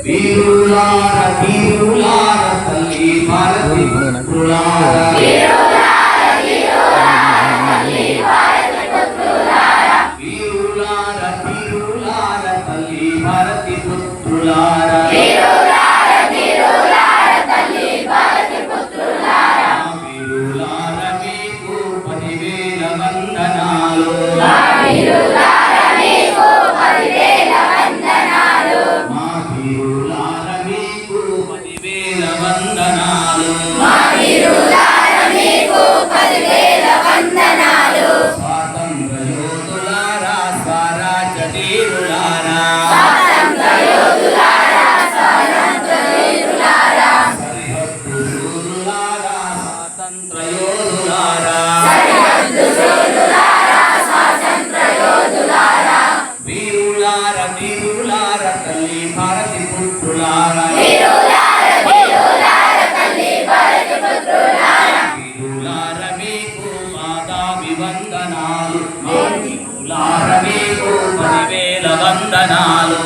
వీరులార వీరులార తల్లి భారతి పుత్రులార వీరులార వీరులార తల్లి భారతి పుత్రులార వీరులార మీకు 10,000 వందనాలు వీరులార వీరులార తల్లి భారతి పుత్రులార వీరులార మీకు పాదాభివందనాలు వీరులార మీకు 10,000 వందనాలు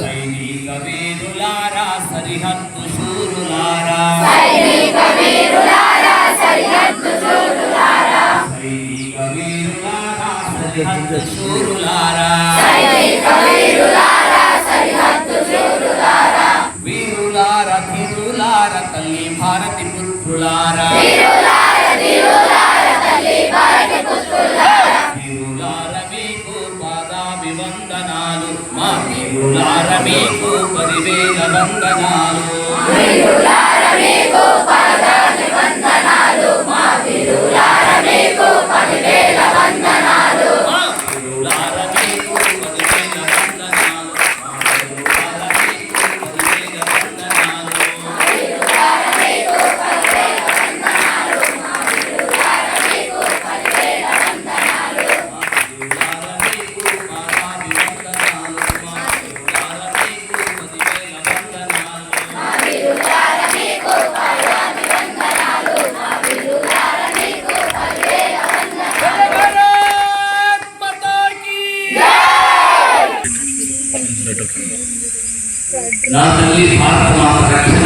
సైనిక వీరులార సరిహద్దు శూరులారా సైనిక వీరులార సరిహద్దు శూరులారా వీరులార వీరులార తల్లి భారతి పుత్రులారా వీరులార మీకు పాదాభివందనాలు మా వీరులార మీకు 10,000 వందనాలు నా తల్లి భారత మాత